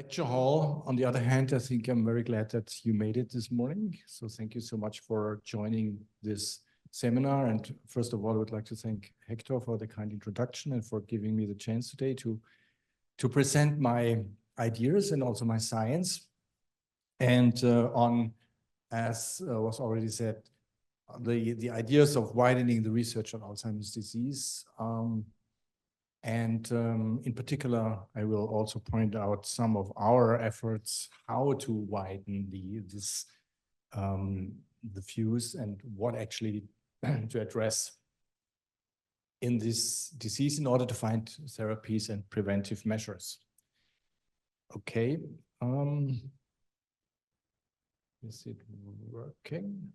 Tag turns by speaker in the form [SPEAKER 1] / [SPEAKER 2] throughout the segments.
[SPEAKER 1] lecture hall. On the other hand, I think I'm very glad that you made it this morning. So thank you so much for joining this seminar. And first of all, I would like to thank Hector for the kind introduction and for giving me the chance today to present my ideas and also my science. And as was already said, the ideas of widening the research on Alzheimer's disease. In particular, I will also point out some of our efforts, how to widen the views and what actually to address in this disease in order to find therapies and preventive measures. Okay. Is it working?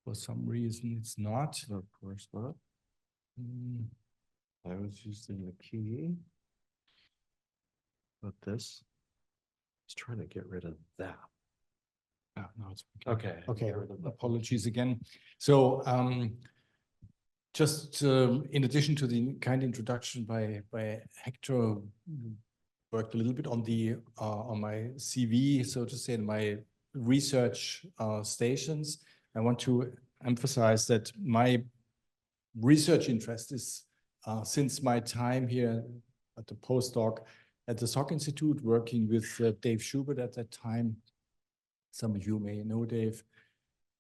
[SPEAKER 1] For some reason, it's not.
[SPEAKER 2] Of course not. I was using the key. But this is trying to get rid of that.
[SPEAKER 1] Oh, no, it's
[SPEAKER 2] okay.
[SPEAKER 1] Okay. Apologies again. So, just in addition to the kind introduction by Hector, worked a little bit on the on my CV, so to say, in my research stations. I want to emphasize that my research interest is since my time here at the postdoc at the Salk Institute, working with Dave Schubert at that time. Some of you may know Dave.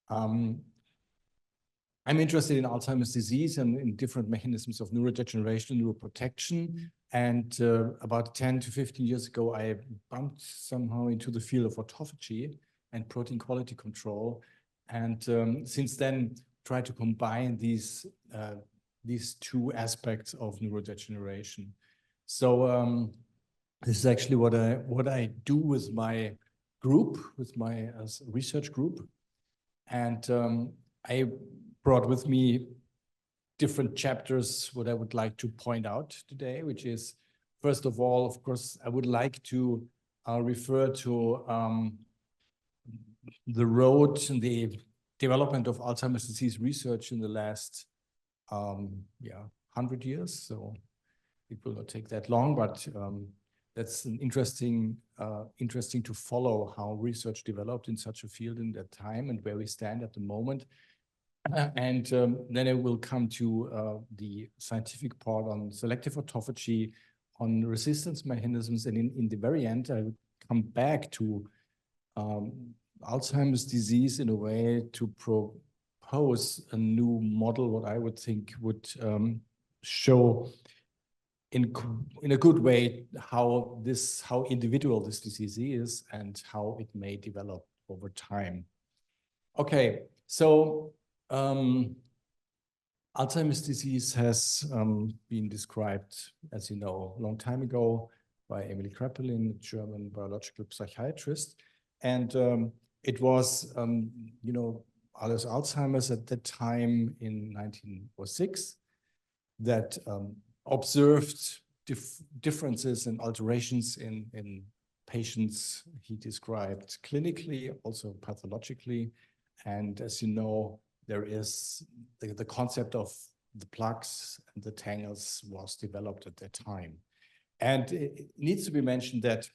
[SPEAKER 1] I'm interested in Alzheimer's disease and in different mechanisms of neurodegeneration and neuroprotection. And about 10 to 15 years ago, I bumped somehow into the field of autophagy and protein quality control. And since then, try to combine these two aspects of neurodegeneration. So this is actually what I do with my group, with my research group. And I brought with me different chapters, what I would like to point out today, which is, first of all, of course, I would like to refer to the road and the development of Alzheimer's disease research in the last 100 years. So it will not take that long, but that's an interesting to follow how research developed in such a field in that time and where we stand at the moment. And then I will come to the scientific part on selective autophagy, on resistance mechanisms, and in the very end, I will come back to Alzheimer's disease in a way to propose a new model, what I would think would show in a good way how individual this disease is and how it may develop over time. Okay, so Alzheimer's disease has been described, as you know, a long time ago by Emily Kraepelin, a German biological psychiatrist. And it was, you know, Alzheimer's at that time in 1906 that observed differences and alterations in patients he described clinically, also pathologically. And as you know, there is the concept of the plaques and the tangles was developed at that time. And it needs to be mentioned that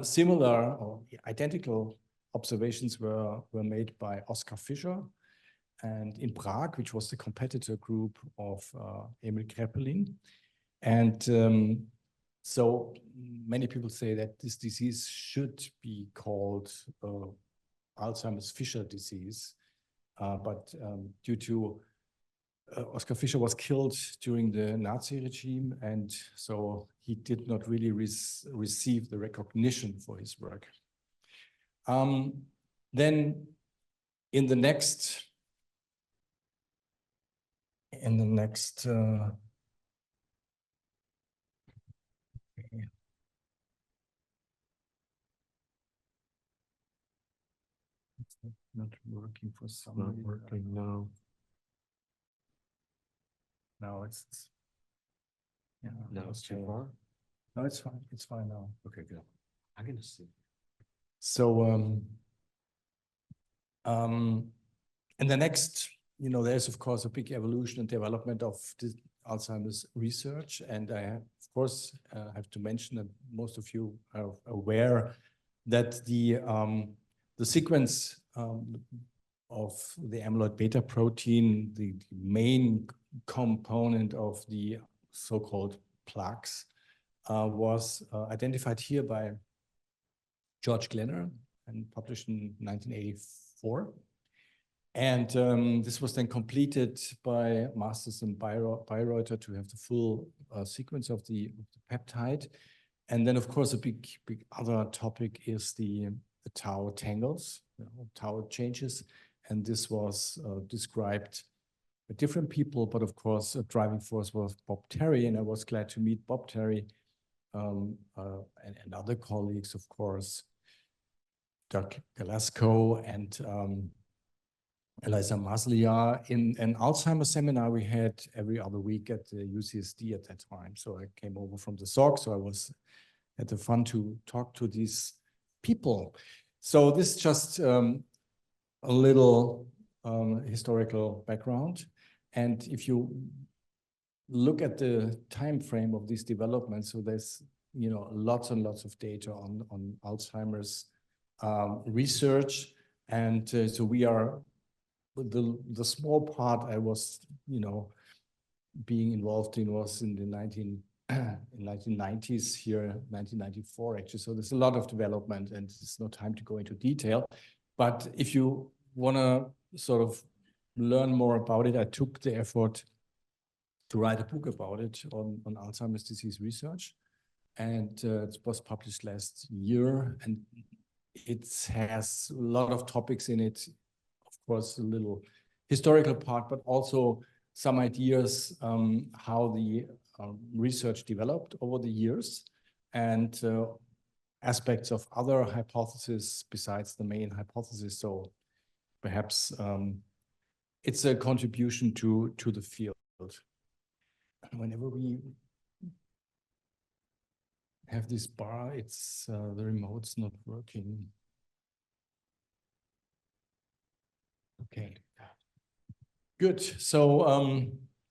[SPEAKER 1] similar or identical observations were made by Oskar Fischer and in Prague, which was the competitor group of Emil Kraepelin. And so many people say that this disease should be called Alzheimer's Fischer disease. But due to Oskar Fischer was killed during the Nazi regime, and so he did not really receive the recognition for his work. Then in the next not working for some
[SPEAKER 2] Not
[SPEAKER 1] reason.
[SPEAKER 2] working now.
[SPEAKER 1] No, it's yeah.
[SPEAKER 2] No, it's too far.
[SPEAKER 1] No, it's fine. It's fine now.
[SPEAKER 2] Okay, good. I'm gonna see.
[SPEAKER 1] So in the next you know, there's of course a big evolution and development of the Alzheimer's research, and I of course have to mention that most of you are aware that the sequence of the amyloid beta protein, the main component of the so-called plaques, was identified here by George Glenner and published in 1984. And this was then completed by Masters and Bayreuther to have the full sequence of the peptide. And then, of course, a big other topic is the tau tangles, tau changes. And this was described by different people, but of course, a driving force was Bob Terry, and I was glad to meet Bob Terry and other colleagues, of course, Doug Galasco and Eliza Masliar. In an Alzheimer's seminar we had every other week at the UCSD at that time. So I came over from the SOC, so I had the fun to talk to these people. So this is just a little historical background. And if you look at the time frame of this development, so there's, you know, lots and lots of data on Alzheimer's research. And so we are, the small part I was, you know, being involved in was in the 1990s here, 1994 actually. So there's a lot of development and there's no time to go into detail. But if you want to sort of learn more about it, I took the effort to write a book about it on Alzheimer's disease research. And it was published last year, and it has a lot of topics in it. Of course, a little historical part, but also some ideas how the research developed over the years, and aspects of other hypotheses besides the main hypothesis. So perhaps it's a contribution to the field. Whenever we have this bar, it's the remote's not working. Okay, good. So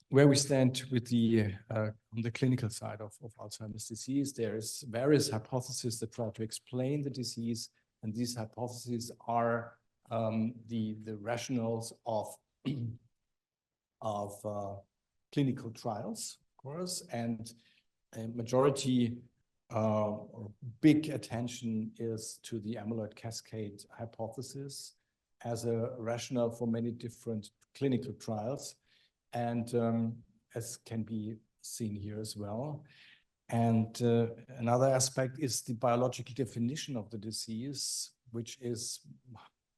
[SPEAKER 1] where we stand with the on the clinical side of Alzheimer's disease, there is various hypotheses that try to explain the disease, and these hypotheses are the rationales of clinical trials, of course, and a majority or big attention is to the amyloid cascade hypothesis as a rationale for many different clinical trials, and as can be seen here as well. And another aspect is the biological definition of the disease, which is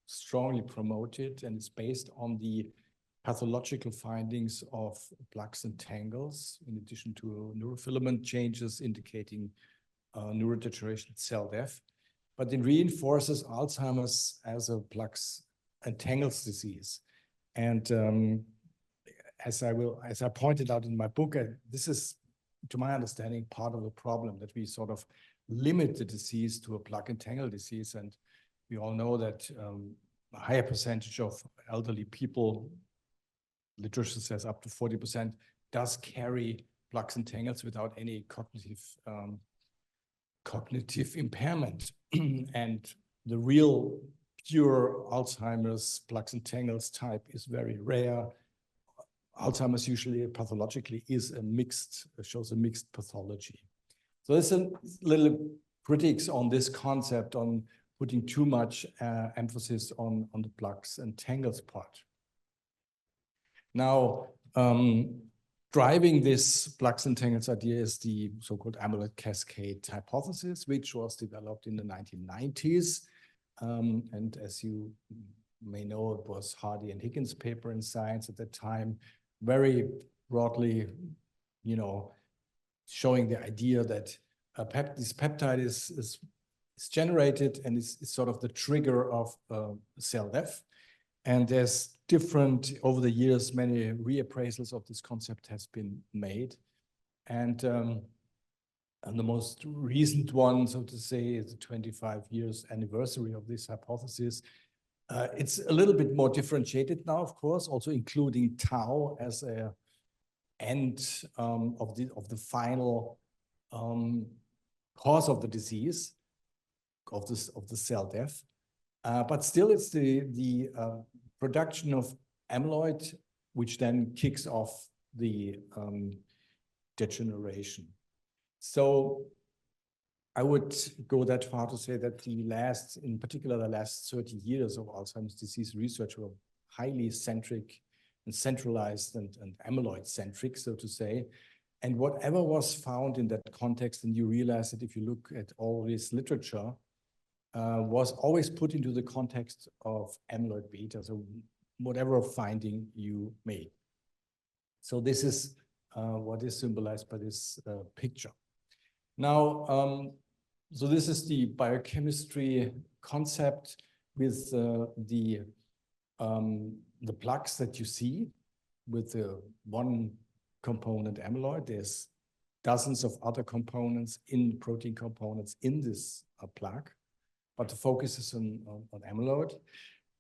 [SPEAKER 1] strongly promoted and is based on the pathological findings of plaques and tangles, in addition to neurofilament changes indicating neurodegeneration, cell death. But it reinforces Alzheimer's as a plaques and tangles disease. And as I pointed out in my book, this is, to my understanding, part of the problem, that we sort of limit the disease to a plaque and tangle disease. And we all know that a higher percentage of elderly people, literature says up to 40%, does carry plaques and tangles without any cognitive impairment. And the real pure Alzheimer's plaques and tangles type is very rare. Alzheimer's usually pathologically shows a mixed pathology. So there's a little critiques on this concept, on putting too much emphasis on the plaques and tangles part. Now, driving this plaques and tangles idea is the so-called amyloid cascade hypothesis, which was developed in the 1990s. And as you may know, it was Hardy and Higgins' paper in Science at that time, very broadly, you know, showing the idea that this peptide is generated and is sort of the trigger of cell death. And there's different, over the years, many reappraisals of this concept has been made. And the most recent one, so to say, is the 25 years anniversary of this hypothesis, It's a little bit more differentiated now, of course, also including tau as a end of the final cause of the disease, of the cell death. But still, it's the production of amyloid, which then kicks off the degeneration. So I would go that far to say that in particular, the last 30 years of Alzheimer's disease research were highly centric and centralized and amyloid centric, so to say. And whatever was found in that context, and you realize that if you look at all this literature, was always put into the context of amyloid beta, so whatever finding you made. So this is what is symbolized by this picture. Now, so this is the biochemistry concept with the plugs that you see with the one component amyloid. There's dozens of other components protein components in this plug, but the focus is on amyloid.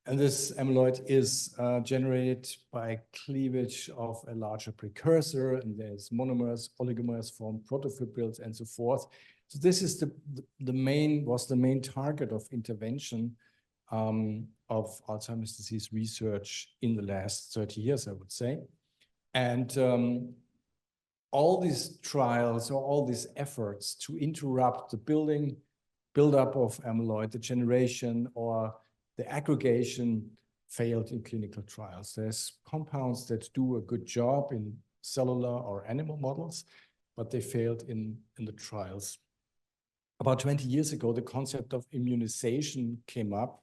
[SPEAKER 1] And this amyloid is generated by cleavage of a larger precursor, and there's monomers, oligomers formed, protofibrils, and so forth. So this is the main target of intervention of Alzheimer's disease research in the last 30 years, I would say. And all these trials or all these efforts to interrupt the buildup of amyloid, the generation or the aggregation failed in clinical trials. There's compounds that do a good job in cellular or animal models, but they failed in the trials. About 20 years ago, the concept of immunization came up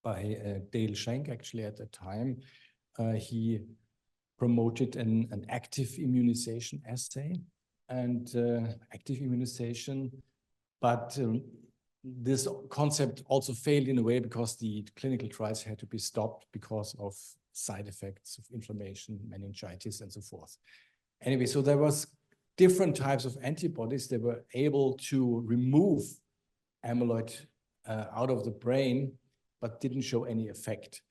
[SPEAKER 1] by Dale Schenk, actually, at the time. He promoted an active immunization assay and active immunization, but this concept also failed in a way because the clinical trials had to be stopped because of side effects of inflammation, meningitis, and so forth. Anyway, so there was different types of antibodies that were able to remove amyloid out of the brain, but didn't show any effect.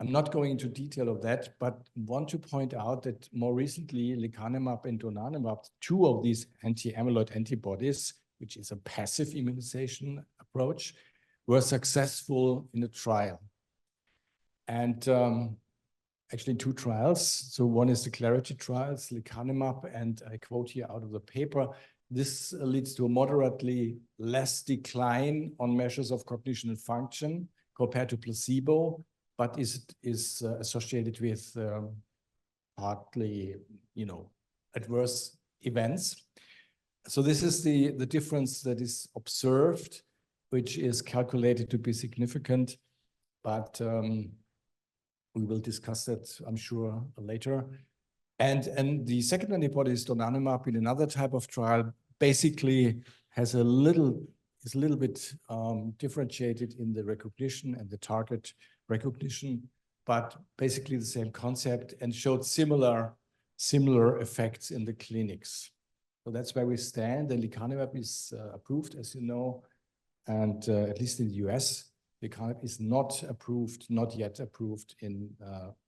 [SPEAKER 1] I'm not going into detail of that, but want to point out that more recently, lecanemab and donanemab, two of these anti-amyloid antibodies, which is a passive immunization approach, were successful in a trial. And actually two trials. So one is the Clarity trials, lecanemab, and I quote here out of the paper, this leads to a moderately less decline on measures of cognition and function compared to placebo, but is associated with partly, adverse events. So this is the difference that is observed, which is calculated to be significant, but we will discuss that, I'm sure, later. And the second antibody is donanemab in another type of trial, basically is a little bit differentiated in the recognition and the target recognition, but basically the same concept, and showed similar effects in the clinics. So that's where we stand. The lecanemab is approved, as you know, and at least in the US, lecanemab is not yet approved in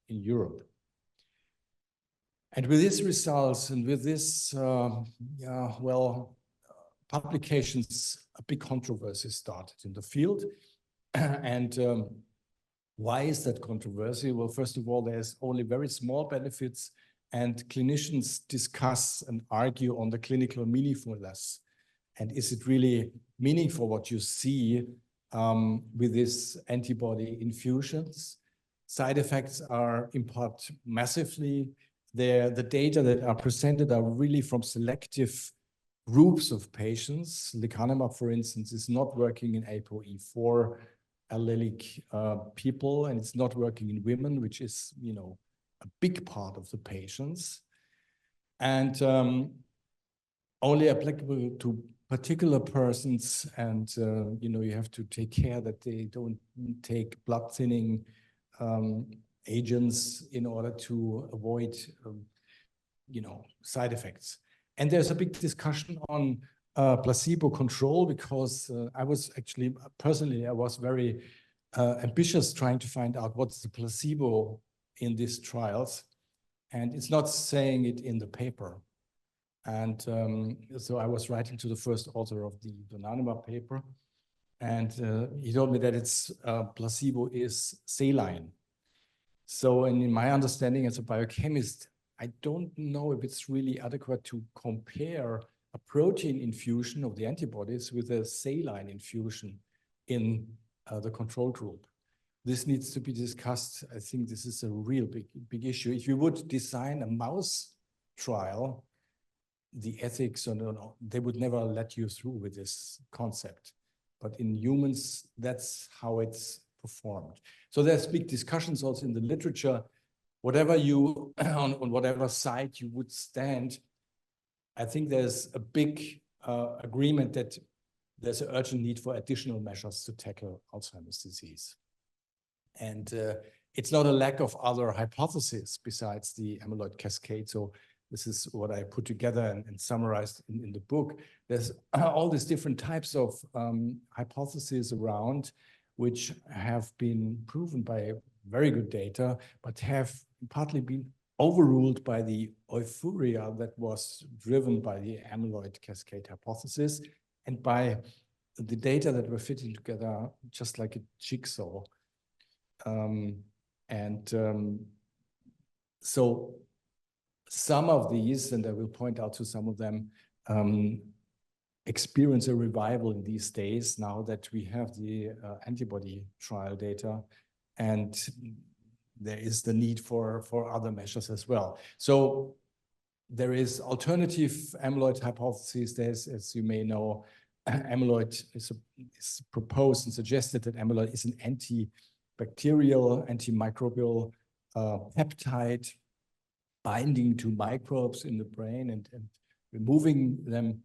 [SPEAKER 1] Europe. And with these results and with this, publications, a big controversy started in the field. And why is that controversy? Well, first of all, there's only very small benefits, and clinicians discuss and argue on the clinical meaningfulness. And is it really meaningful what you see with this antibody infusions? Side effects are impacted massively. The data that are presented are really from selective groups of patients. Lecanemab, for instance, is not working in ApoE4 allelic people, and it's not working in women, which is, a big part of the patients, and only applicable to particular persons. And, you have to take care that they don't take blood thinning agents in order to avoid, side effects. And there's a big discussion on placebo control, because I was actually, personally, I was very ambitious trying to find out what's the placebo in these trials. And it's not saying it in the paper. And so I was writing to the first author of the donanemab paper, and he told me that its placebo is saline. So in my understanding as a biochemist, I don't know if it's really adequate to compare a protein infusion of the antibodies with a saline infusion in the control group. This needs to be discussed. I think this is a real big issue. If you would design a mouse trial, the ethics, they would never let you through with this concept. But in humans, that's how it's performed. So there's big discussions also in the literature. Whatever you, on whatever side you would stand, I think there's a big agreement that there's an urgent need for additional measures to tackle Alzheimer's disease. And it's not a lack of other hypotheses besides the amyloid cascade. So this is what I put together and summarized in the book. There's all these different types of hypotheses around, which have been proven by very good data, but have partly been overruled by the euphoria that was driven by the amyloid cascade hypothesis and by the data that were fitting together just like a jigsaw. So some of these, and I will point out to some of them, experience a revival in these days now that we have the antibody trial data, and there is the need for other measures as well. So there is alternative amyloid hypotheses. There's, as you may know, amyloid is proposed and suggested that amyloid is an antibacterial, antimicrobial peptide binding to microbes in the brain and removing them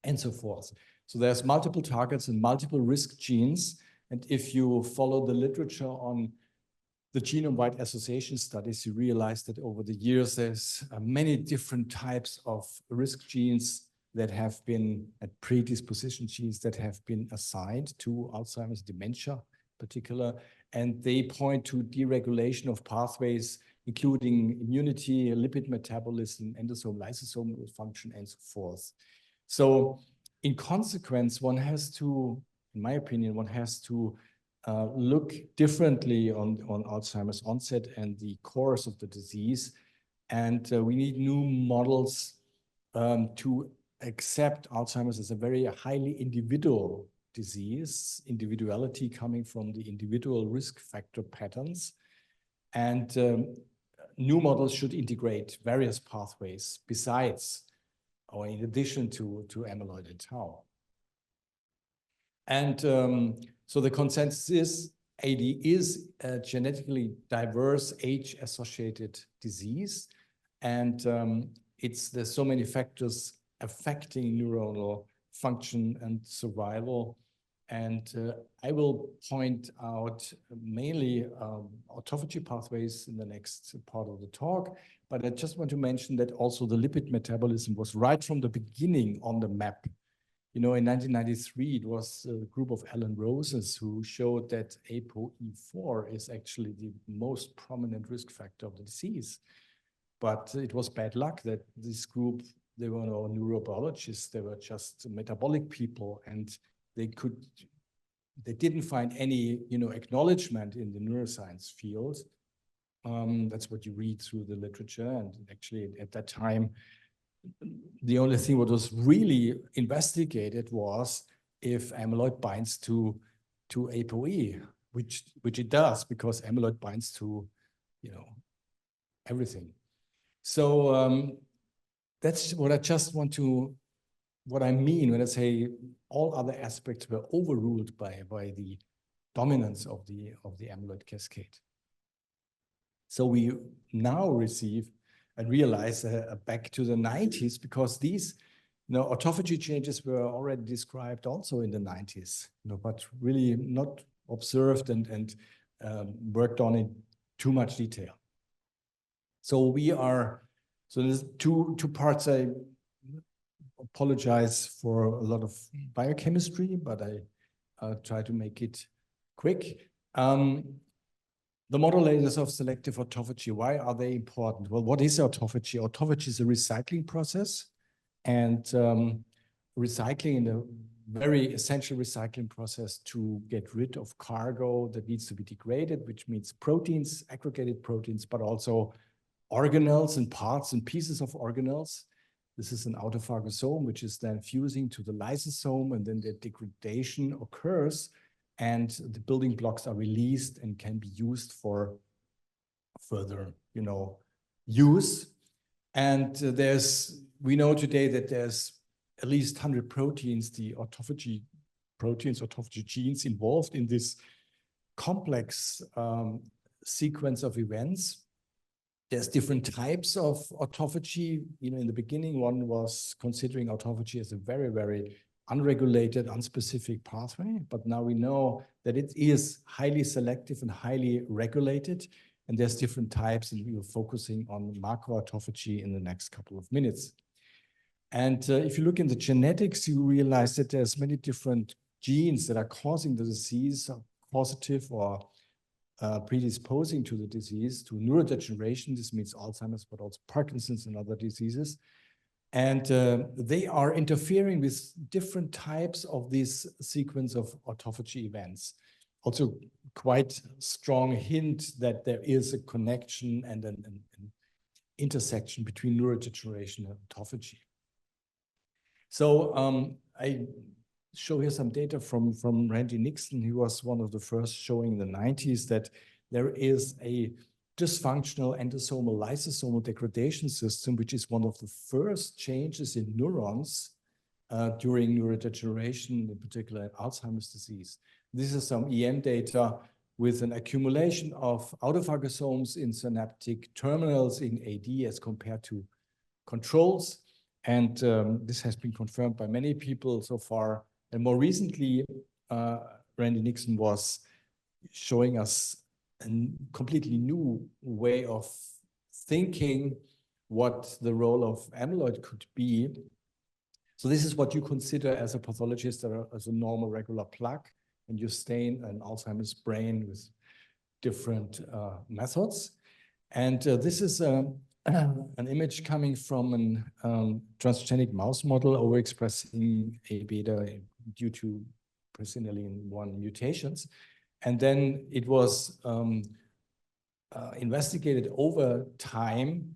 [SPEAKER 1] and so forth. So there's multiple targets and multiple risk genes. And if you follow the literature on the genome-wide association studies, you realize that over the years, there's many different types of risk genes that have been, predisposition genes that have been assigned to Alzheimer's dementia in particular, and they point to deregulation of pathways, including immunity, lipid metabolism, endosome, lysosomal function, and so forth. So in consequence, one has to, in my opinion, one has to look differently on Alzheimer's onset and the course of the disease. And we need new models to accept Alzheimer's as a very highly individual disease, individuality coming from the individual risk factor patterns. And new models should integrate various pathways besides or in addition to amyloid and tau. And so the consensus is AD is a genetically diverse age-associated disease. And there's so many factors affecting neuronal function and survival. And I will point out mainly autophagy pathways in the next part of the talk, but I just want to mention that also the lipid metabolism was right from the beginning on the map. You know, in 1993, it was a group of Alan Roses who showed that ApoE4 is actually the most prominent risk factor of the disease. But it was bad luck that this group, they were no neurobiologists, they were just metabolic people, and they didn't find any, acknowledgement in the neuroscience field. That's what you read through the literature. And actually at that time, the only thing what was really investigated was if amyloid binds to ApoE, which it does, because amyloid binds to, everything. So that's what I just want to, what I mean when I say all other aspects were overruled by the dominance of the amyloid cascade. So we now receive and realize back to the 90s, because these autophagy changes were already described also in the 90s, but really not observed and worked on in too much detail. So there's two parts. I apologize for a lot of biochemistry, but I try to make it quick. The modulators of selective autophagy, why are they important? Well, what is autophagy? Autophagy is a recycling process, and recycling in a very essential recycling process to get rid of cargo that needs to be degraded, which means proteins, aggregated proteins, but also organelles and parts and pieces of organelles. This is an autophagosome, which is then fusing to the lysosome, and then the degradation occurs, and the building blocks are released and can be used for further, use. And we know today that there's at least 100 proteins, the autophagy proteins, autophagy genes involved in this complex sequence of events. There's different types of autophagy. In the beginning, one was considering autophagy as a very, very unregulated, unspecific pathway, but now we know that it is highly selective and highly regulated, and there's different types, and we are focusing on macroautophagy in the next couple of minutes. And if you look in the genetics, you realize that there's many different genes that are causing the disease, positive or predisposing to the disease, to neurodegeneration. This means Alzheimer's, but also Parkinson's and other diseases. And they are interfering with different types of this sequence of autophagy events. Also, quite strong hint that there is a connection and an intersection between neurodegeneration and autophagy. So I show here some data from Randy Nixon. He was one of the first showing in the 90s that there is a dysfunctional endosomal lysosomal degradation system, which is one of the first changes in neurons during neurodegeneration, in particular in Alzheimer's disease. This is some EM data with an accumulation of autophagosomes in synaptic terminals in AD as compared to controls. And this has been confirmed by many people so far. And more recently, Randy Nixon was showing us a completely new way of thinking what the role of amyloid could be. So this is what you consider as a pathologist or as a normal regular plaque, and you stain an Alzheimer's brain with different methods. And this is an image coming from a transgenic mouse model overexpressing A beta due to presenilin 1 mutations. And then it was investigated over time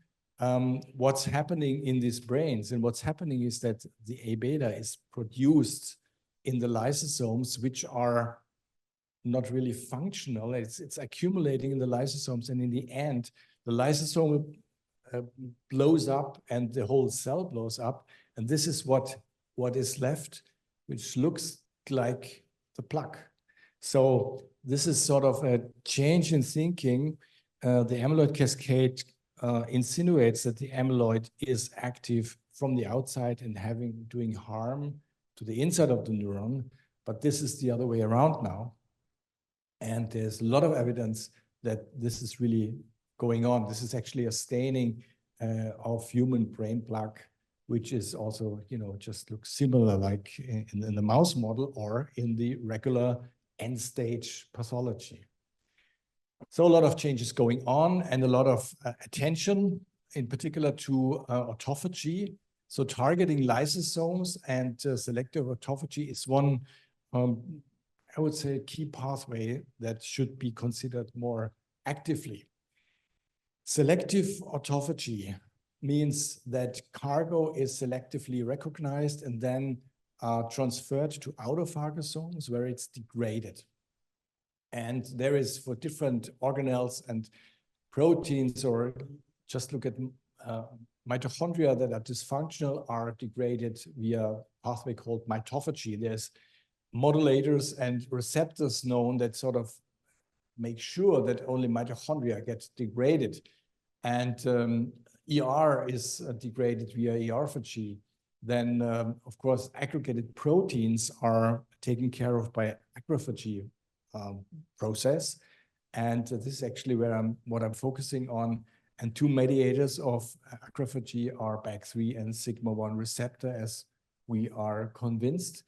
[SPEAKER 1] what's happening in these brains. And what's happening is that the A beta is produced in the lysosomes, which are not really functional. It's accumulating in the lysosomes. And in the end, the lysosome blows up and the whole cell blows up. And this is what is left, which looks like the plaque. So this is sort of a change in thinking. The amyloid cascade insinuates that the amyloid is active from the outside and doing harm to the inside of the neuron, but this is the other way around now. And there's a lot of evidence that this is really going on. This is actually a staining of human brain plaque, which is also, just looks similar like in the mouse model or in the regular end-stage pathology. So a lot of changes going on and a lot of attention, in particular to autophagy. So targeting lysosomes and selective autophagy is one, I would say, key pathway that should be considered more actively. Selective autophagy means that cargo is selectively recognized and then transferred to autophagosomes where it's degraded. And there is, for different organelles and proteins, or just look at mitochondria that are dysfunctional, are degraded via a pathway called mitophagy. There's modulators and receptors known that sort of make sure that only mitochondria get degraded. And ER is degraded via ERphagy. Then, of course, aggregated proteins are taken care of by agrophagy process. And this is actually what I'm focusing on. And two mediators of agrophagy are BAG3 and sigma-1 receptor, as we are convinced.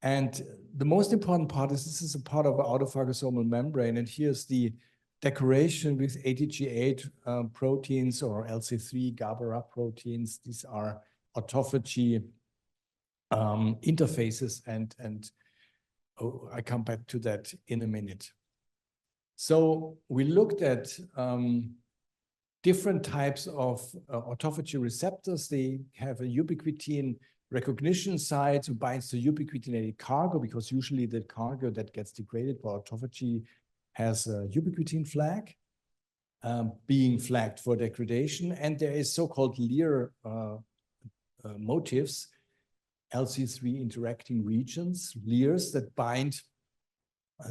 [SPEAKER 1] And the most important part is this is a part of the autophagosomal membrane, and here's the decoration with ATG8 proteins or LC3 GABA proteins. These are autophagy interfaces, and I come back to that in a minute. So we looked at different types of autophagy receptors. They have a ubiquitin recognition site who binds to ubiquitinated cargo, because usually the cargo that gets degraded by autophagy has a ubiquitin flag being flagged for degradation. And there is so-called Lear motifs, LC3 interacting regions, Lears that bind,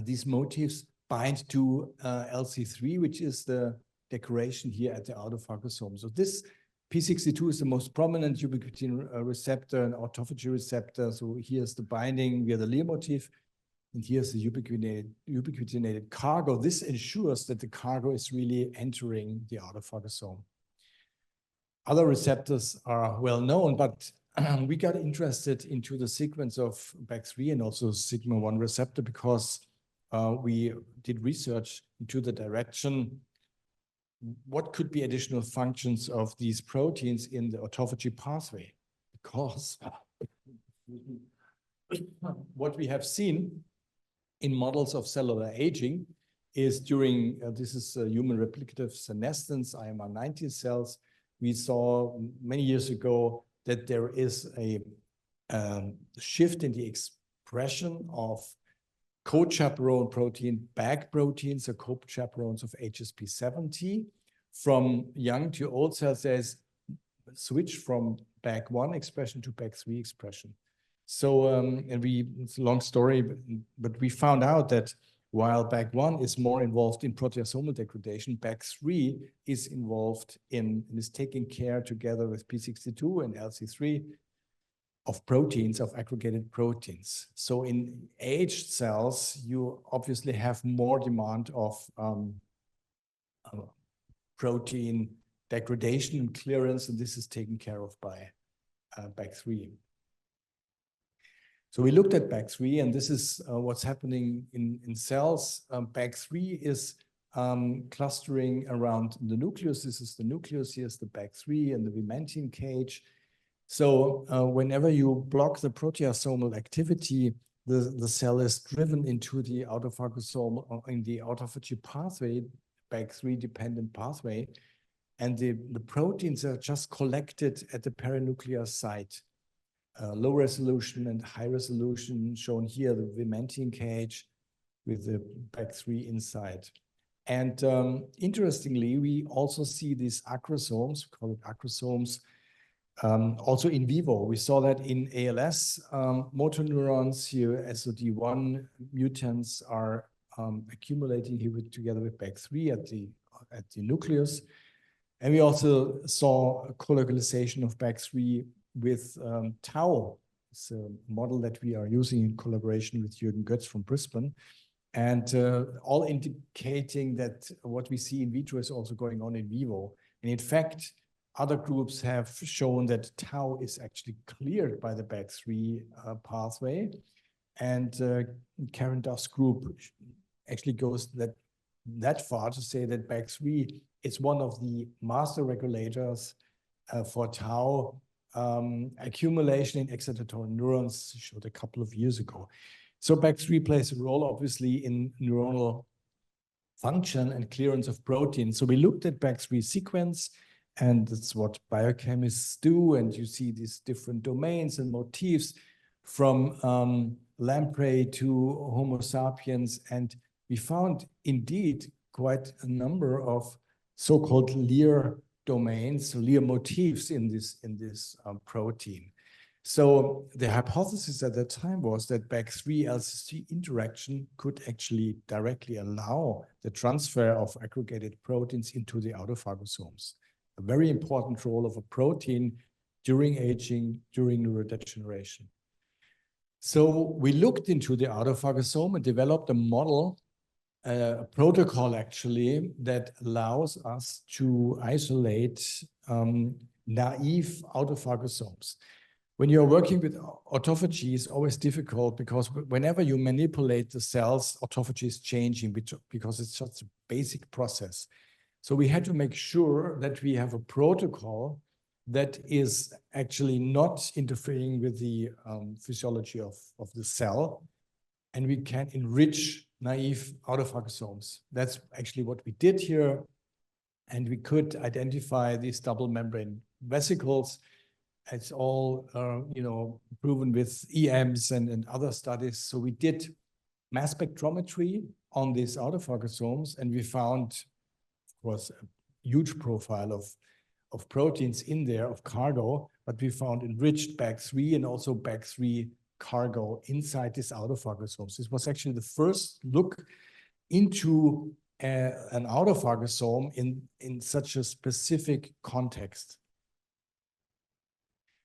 [SPEAKER 1] these motifs bind to LC3, which is the decoration here at the autophagosome. So this P62 is the most prominent ubiquitin receptor and autophagy receptor. So here's the binding via the Lear motif, and here's the ubiquitinated cargo. This ensures that the cargo is really entering the autophagosome. Other receptors are well known, but we got interested into the sequence of BAC3 and also sigma-1 receptor because we did research into the direction what could be additional functions of these proteins in the autophagy pathway. Because what we have seen in models of cellular aging is during, this is human replicative senescence, IMR90 cells, we saw many years ago that there is a shift in the expression of co-chaperone protein, BAC proteins, or co-chaperones of HSP70. From young to old cells, there's a switch from BAC1 expression to BAC3 expression. So, it's a long story, but we found out that while BAC1 is more involved in proteasomal degradation, BAC3 is involved in, is taking care together with P62 and LC3 of proteins, of aggregated proteins. So in aged cells, you obviously have more demand of protein degradation and clearance, and this is taken care of by BAC3. So we looked at BAC3, and this is what's happening in cells. BAC3 is clustering around the nucleus. This is the nucleus, here's the BAC3 and the Vimentin cage. So whenever you block the proteasomal activity, the cell is driven into the autophagosome, in the autophagy pathway, BAC3 dependent pathway, and the proteins are just collected at the perinuclear site. Low resolution and high resolution shown here, the Vimentin cage with the BAC3 inside. And interestingly, we also see these acrosomes, we call it acrosomes, also in vivo. We saw that in ALS motor neurons here, SOD1 mutants are accumulating here together with BAC3 at the nucleus. And we also saw a colocalization of BAC3 with tau. It's a model that we are using in collaboration with Jürgen Götz from Brisbane. And all indicating that what we see in vitro is also going on in vivo. And in fact, other groups have shown that tau is actually cleared by the BAC3 pathway. And Karen Duff's group actually goes that far to say that BAC3 is one of the master regulators for tau accumulation in excitatory neurons, showed a couple of years ago. So BAC3 plays a role, obviously, in neuronal function and clearance of proteins. So we looked at BAC3 sequence, and that's what biochemists do. And you see these different domains and motifs from lamprey to Homo sapiens. And we found indeed quite a number of so-called Lear domains, Lear motifs in this protein. So the hypothesis at that time was that BAC3 LC3 interaction could actually directly allow the transfer of aggregated proteins into the autophagosomes. A very important role of a protein during aging, during neurodegeneration. So we looked into the autophagosome and developed a model, a protocol actually, that allows us to isolate naive autophagosomes. when you're working with autophagy, it's always difficult because whenever you manipulate the cells, autophagy is changing because it's such a basic process. So we had to make sure that we have a protocol that is actually not interfering with the physiology of the cell, and we can enrich naive autophagosomes. That's actually what we did here, and we could identify these double membrane vesicles. It's all proven with EMs and other studies. So we did mass spectrometry on these autophagosomes, and we found, of course, a huge profile of proteins in there, of cargo, but we found enriched BAG3 and also BAG3 cargo inside these autophagosomes. This was actually the first look into an autophagosome in such a specific context.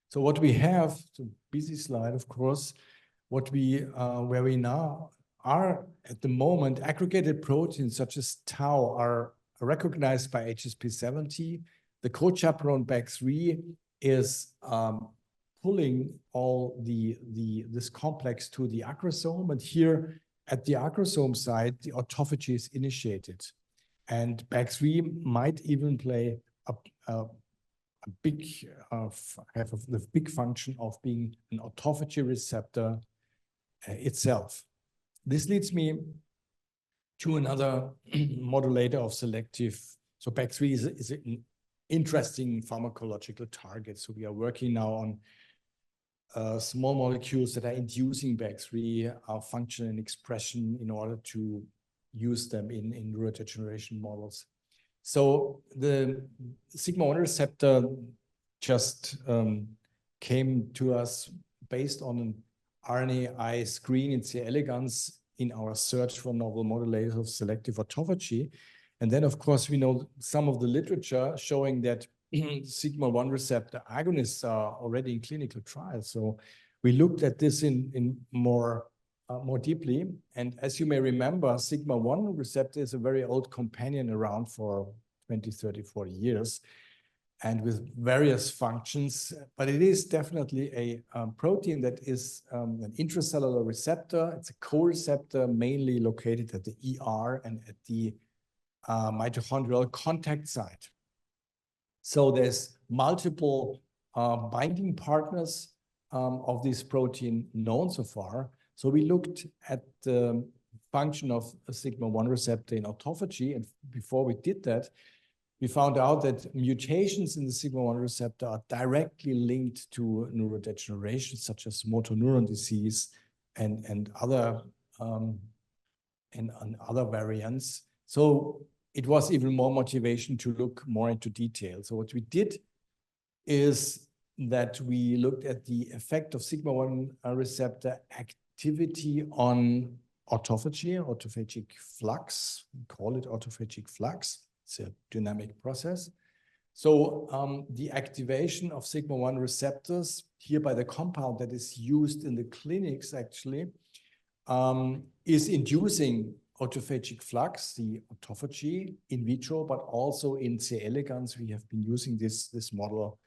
[SPEAKER 1] So what we have, it's a busy slide, of course, where we now are at the moment, aggregated proteins such as tau are recognized by HSP70. The co-chaperone BAG3 is pulling all this complex to the acrosome, and here at the acrosome side, the autophagy is initiated. And BAG3 might even play the big function of being an autophagy receptor itself. This leads me to another modulator of selective. So BAG3 is an interesting pharmacological target. So we are working now on small molecules that are inducing BAG3 function and expression in order to use them in neurodegeneration models. So the sigma-1 receptor just came to us based on an RNAi screen in C. elegans in our search for novel modulators of selective autophagy. And then, of course, we know some of the literature showing that sigma-1 receptor agonists are already in clinical trials. So we looked at this in more deeply. And as you may remember, sigma-1 receptor is a very old companion around for 20, 30, 40 years, and with various functions. But it is definitely a protein that is an intracellular receptor. It's a co-receptor mainly located at the ER and at the mitochondrial contact site. So there's multiple binding partners of this protein known so far. So we looked at the function of a sigma-1 receptor in autophagy, and before we did that, we found out that mutations in the sigma-1 receptor are directly linked to neurodegeneration, such as motor neuron disease and other variants. So it was even more motivation to look more into detail. So what we did is that we looked at the effect of sigma-1 receptor activity on autophagic flux. We call it autophagic flux. It's a dynamic process. So the activation of sigma-1 receptors here by the compound that is used in the clinics actually is inducing autophagic flux, the autophagy in vitro, but also in C. elegans. We have been using this model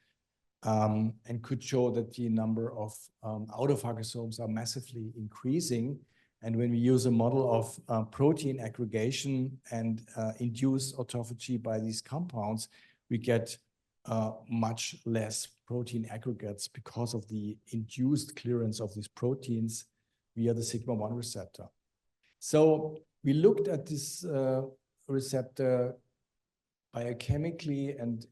[SPEAKER 1] and could show that the number of autophagosomes are massively increasing. And when we use a model of protein aggregation and induce autophagy by these compounds, we get much less protein aggregates because of the induced clearance of these proteins via the sigma-1 receptor. So we looked at this receptor biochemically, and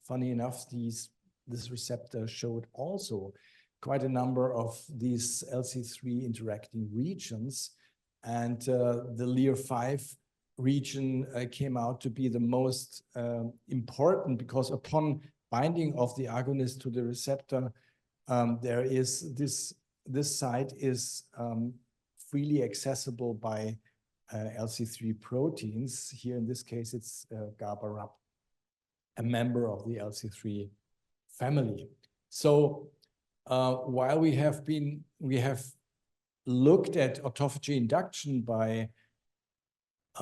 [SPEAKER 1] funny enough, this receptor showed also quite a number of these LC3 interacting regions, and the LIR5 region came out to be the most important, because upon binding of the agonist to the receptor, there is this site is freely accessible by LC3 proteins. Here in this case, it's GABA-RAP, a member of the LC3 family. So while we have looked at autophagy induction by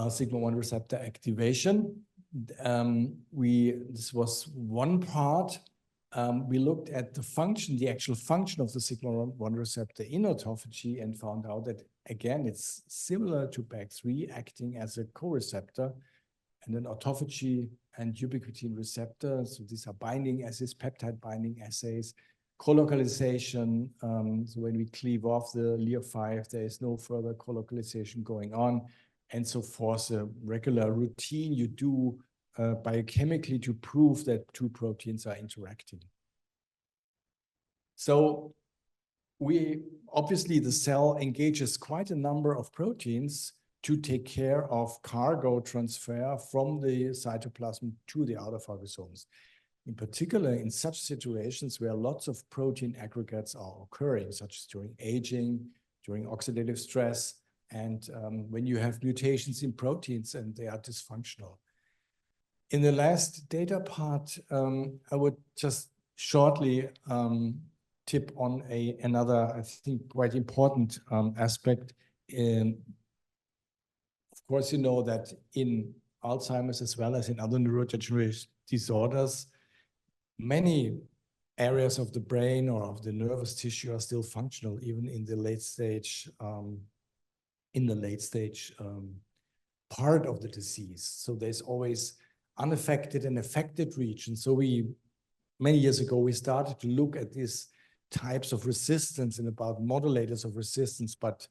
[SPEAKER 1] sigma-1 receptor activation, this was one part we looked at the function, the actual function of the sigma-1 receptor in autophagy and found out that, again, it's similar to PAX3 acting as a co-receptor and an autophagy and ubiquitin receptor. So these are binding assays, peptide binding assays, colocalization. So when we cleave off the LEO5, there is no further colocalization going on, and so forth. A regular routine you do biochemically to prove that two proteins are interacting. So obviously the cell engages quite a number of proteins to take care of cargo transfer from the cytoplasm to the autophagosomes. In particular, in such situations where lots of protein aggregates are occurring, such as during aging, during oxidative stress, and when you have mutations in proteins and they are dysfunctional. In the last data part, I would just shortly tip on another, I think, quite important aspect. Of course, you know that in Alzheimer's as well as in other neurodegenerative disorders, many areas of the brain or of the nervous tissue are still functional, even in the late stage, part of the disease. So there's always unaffected and affected regions. So many years ago, we started to look at these types of resistance and about modulators of resistance, but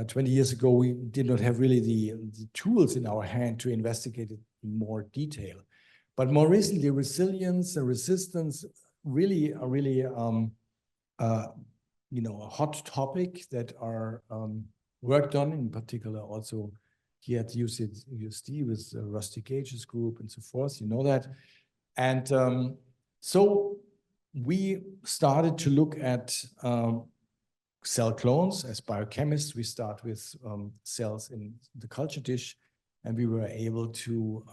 [SPEAKER 1] 20 years ago, we did not have really the tools in our hand to investigate it in more detail. But more recently, resilience and resistance really are a hot topic that are worked on, in particular also here at UCSD with Rusty Gage's group and so forth, you know that. And so we started to look at cell clones. As biochemists, we start with cells in the culture dish, and we were able to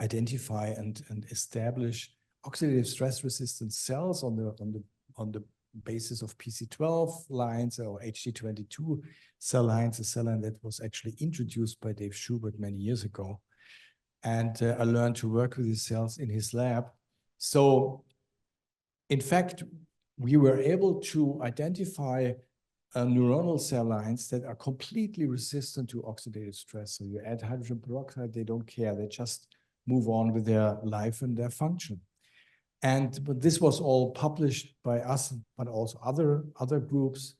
[SPEAKER 1] identify and establish oxidative stress resistant cells on the basis of PC12 lines or HD22 cell lines, a cell line that was actually introduced by Dave Schubert many years ago. And I learned to work with these cells in his lab. So in fact, we were able to identify neuronal cell lines that are completely resistant to oxidative stress. So you add hydrogen peroxide, they don't care. They just move on with their life and their function. But this was all published by us, but also other groups.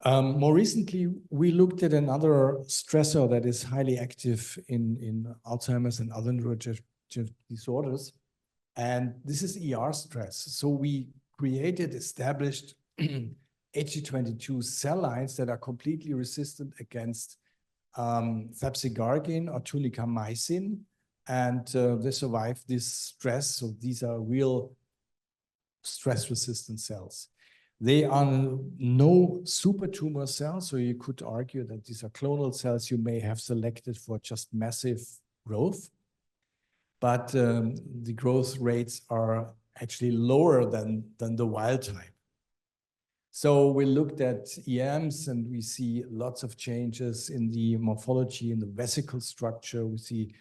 [SPEAKER 1] More recently, we looked at another stressor that is highly active in Alzheimer's and other neurodegenerative disorders. And this is ER stress. So we established HD22 cell lines that are completely resistant against fepsigargin or tunicamycin, and they survive this stress. So these are real stress-resistant cells. They are no super tumor cells, so you could argue that these are clonal cells you may have selected for just massive growth, but the growth rates are actually lower than the wild type. So we looked at EMs and we see lots of changes in the morphology, in the vesicle structure. We see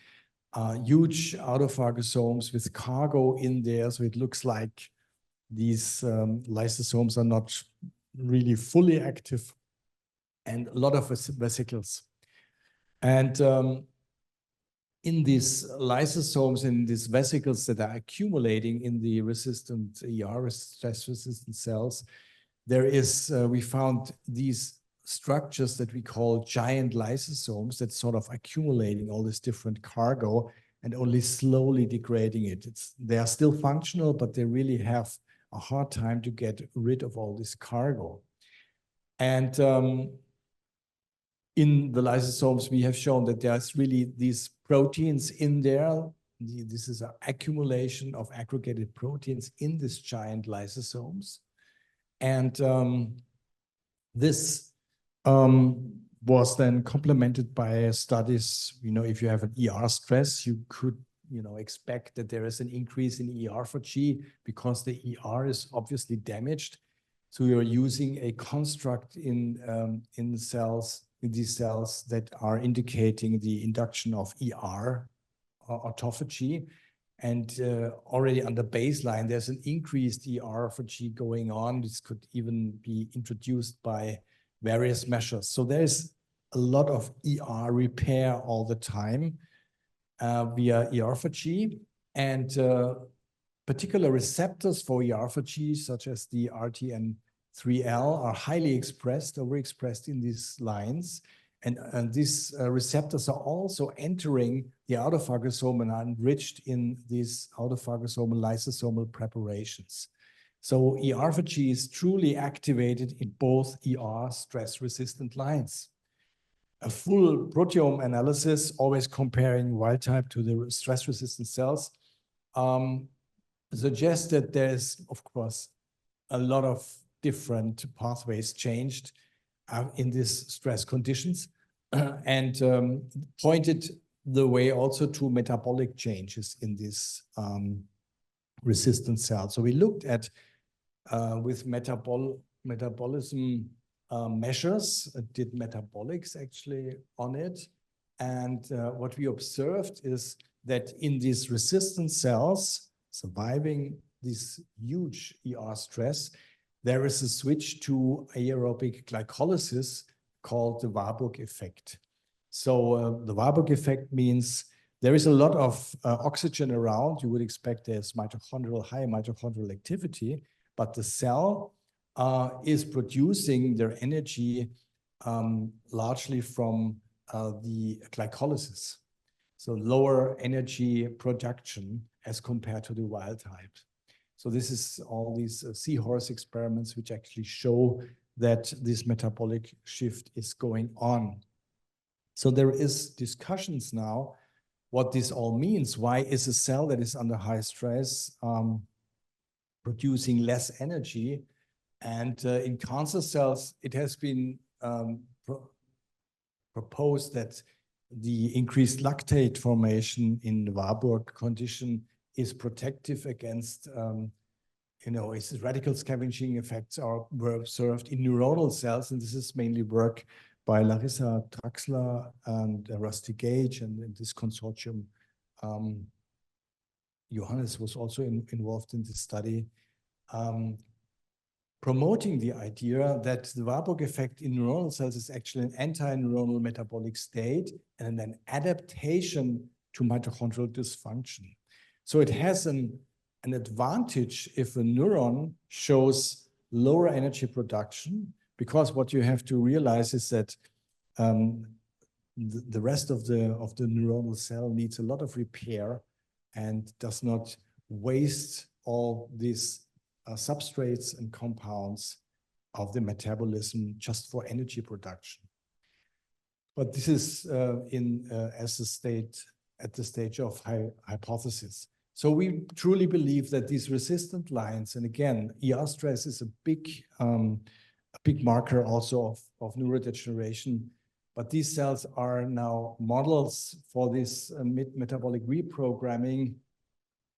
[SPEAKER 1] huge autophagosomes with cargo in there. So it looks like these lysosomes are not really fully active, and a lot of vesicles. And in these lysosomes, in these vesicles that are accumulating in the resistant ER, stress-resistant cells, we found these structures that we call giant lysosomes that sort of accumulating all this different cargo and only slowly degrading it. They are still functional, but they really have a hard time to get rid of all this cargo. And in the lysosomes, we have shown that there's really these proteins in there. This is an accumulation of aggregated proteins in these giant lysosomes. And this was then complemented by studies. If you have an ER stress, you could expect that there is an increase in ER4G because the ER is obviously damaged. So you're using a construct in these cells that are indicating the induction of ER autophagy. And already on the baseline, there's an increased ER-for-G going on. This could even be introduced by various measures. So there's a lot of ER repair all the time via ER-for-G. And particular receptors for ER-for-G, such as the RTN3L, are highly expressed, overexpressed in these lines. And these receptors are also entering the autophagosome and are enriched in these autophagosomal lysosomal preparations. So ER-for-G is truly activated in both ER stress-resistant lines. A full proteome analysis, always comparing wild type to the stress-resistant cells, suggests that there's, of course, a lot of different pathways changed in these stress conditions, and pointed the way also to metabolic changes in this resistant cell. So we looked at with metabolism measures, did metabolics actually on it. And what we observed is that in these resistant cells surviving this huge ER stress, there is a switch to aerobic glycolysis called the Warburg effect. So the Warburg effect means there is a lot of oxygen around. You would expect there's high mitochondrial activity, but the cell is producing their energy largely from the glycolysis. So lower energy production as compared to the wild type. So this is all these seahorse experiments which actually show that this metabolic shift is going on. So there is discussions now what this all means. Why is a cell that is under high stress producing less energy? And in cancer cells, it has been proposed that the increased lactate formation in the Warburg condition is protective against, its radical scavenging effects were observed in neuronal cells, and this is mainly work by Larissa Traxler and Rusty Gage and this consortium. Johannes was also involved in this study, promoting the idea that the Warburg effect in neuronal cells is actually an anti-neuronal metabolic state and an adaptation to mitochondrial dysfunction. So it has an advantage if a neuron shows lower energy production, because what you have to realize is that the rest of the neuronal cell needs a lot of repair and does not waste all these substrates and compounds of the metabolism just for energy production. But this is at the stage of hypothesis. So we truly believe that these resistant lines, and again, ER stress is a big marker also of neurodegeneration, but these cells are now models for this metabolic reprogramming,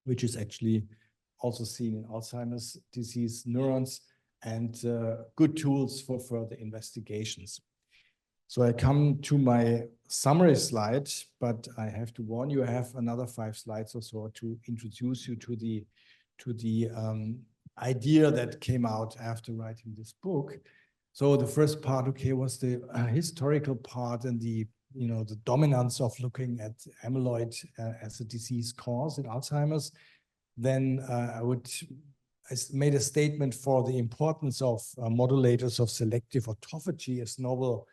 [SPEAKER 1] which is actually also seen in Alzheimer's disease neurons, and good tools for further investigations. So I come to my summary slide, but I have to warn you, I have another 5 slides or so to introduce you to the idea that came out after writing this book. So the first part, okay, was the historical part and the dominance of looking at amyloid as a disease cause in Alzheimer's. Then I made a statement for the importance of modulators of selective autophagy as novel,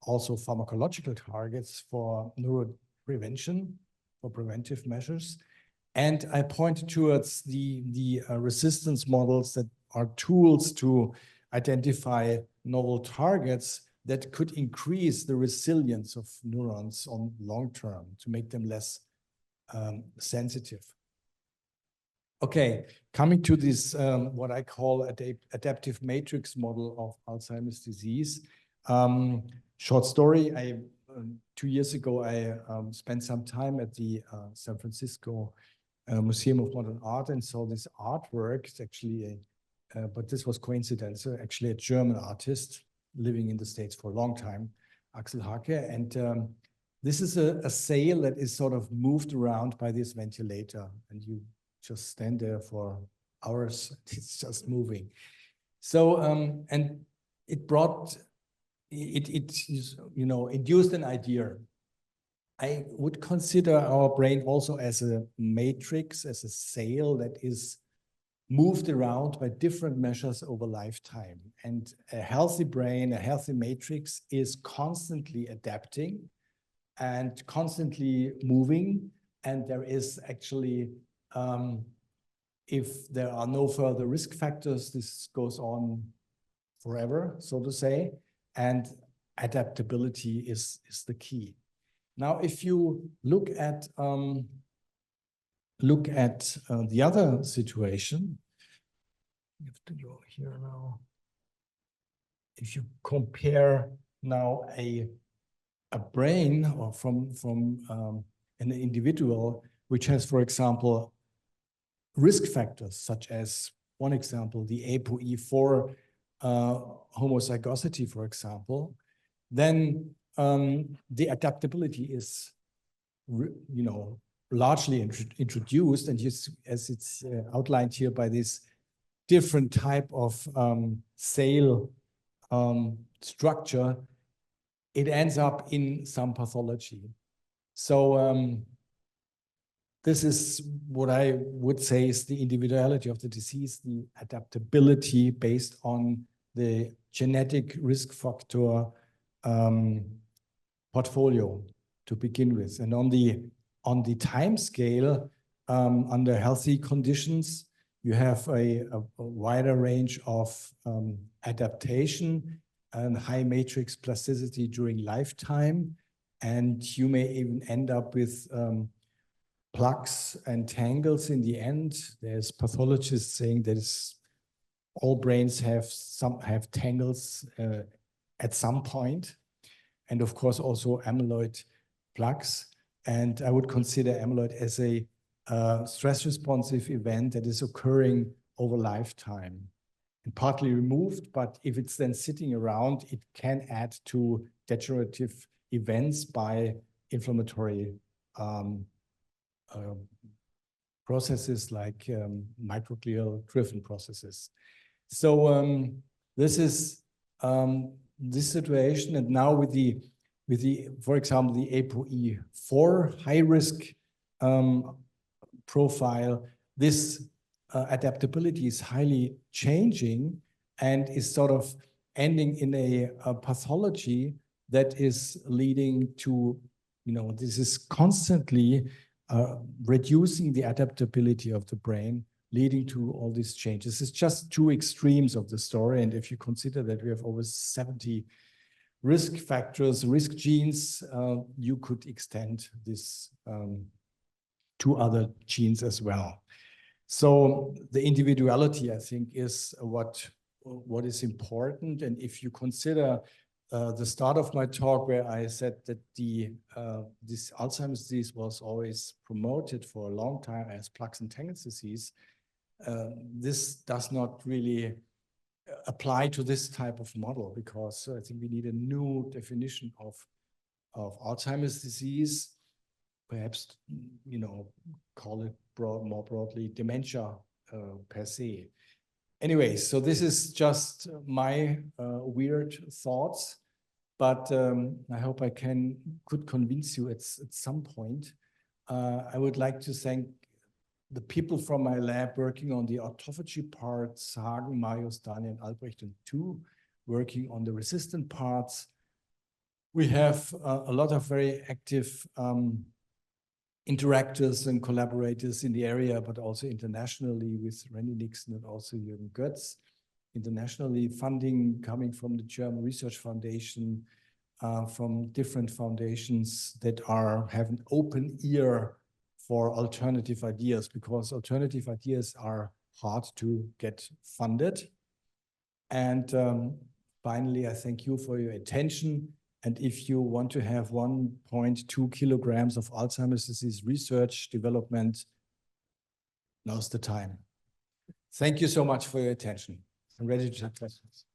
[SPEAKER 1] also pharmacological targets for neuroprevention, for preventive measures. And I pointed towards the resistance models that are tools to identify novel targets that could increase the resilience of neurons on long term to make them less sensitive. Okay, coming to this, what I call adaptive matrix model of Alzheimer's disease. Short story, 2 years ago, I spent some time at the San Francisco Museum of Modern Art and saw this artwork. It's actually but this was coincidental, actually a German artist living in the States for a long time, Axel Hake. And this is a sail that is sort of moved around by this ventilator, and you just stand there for hours. It's just moving. So, and it brought, you know, induced an idea. I would consider our brain also as a matrix, as a sail that is moved around by different measures over lifetime. And a healthy brain, a healthy matrix is constantly adapting and constantly moving. And there is actually, if there are no further risk factors, this goes on forever, so to say. And adaptability is the key. Now, if you look at the other situation, you have to go here now. If you compare now a brain or from an individual which has, for example, risk factors such as, one example, the ApoE4 homozygosity, for example, then the adaptability is, you know, largely introduced, and as it's outlined here by this different type of sail structure, it ends up in some pathology. So this is what I would say is the individuality of the disease, the adaptability based on the genetic risk factor portfolio to begin with. And on the time scale, under healthy conditions, you have a wider range of adaptation and high matrix plasticity during lifetime. And you may even end up with plaques and tangles in the end. There's pathologists saying that all brains have tangles at some point. And of course, also amyloid plaques. And I would consider amyloid as a stress-responsive event that is occurring over lifetime and partly removed. But if it's then sitting around, it can add to degenerative events by inflammatory processes like microglial-driven processes. So this is this situation, and now with the for example the ApoE4 high risk profile, this adaptability is highly changing and is sort of ending in a pathology that is leading to, you know, this is constantly reducing the adaptability of the brain, leading to all these changes. It's just two extremes of the story. And if you consider that we have over 70 risk factors, risk genes, you could extend this to other genes as well. So the individuality, I think, is what is important. And if you consider the start of my talk, where I said that this Alzheimer's disease was always promoted for a long time as plaques and tangles disease, this does not really apply to this type of model, because I think we need a new definition of Alzheimer's disease, perhaps, you know, call it more broadly dementia per se. Anyway, so this is just my weird thoughts, but I hope I could convince you at some point. I would like to thank the people from my lab working on the autophagy parts, Hagen, Marius, Daniel, Albrecht, and Tu, working on the resistant parts. We have a lot of very active interactors and collaborators in the area, but also internationally with Randy Nixon and also Jürgen Götz. Internationally, funding coming from the German Research Foundation, from different foundations that have an open ear for alternative ideas, because alternative ideas are hard to get funded. And finally, I thank you for your attention. And if you want to have 1.2 kilograms of Alzheimer's disease research development, now's the time. Thank you so much for your attention. I'm ready to take questions.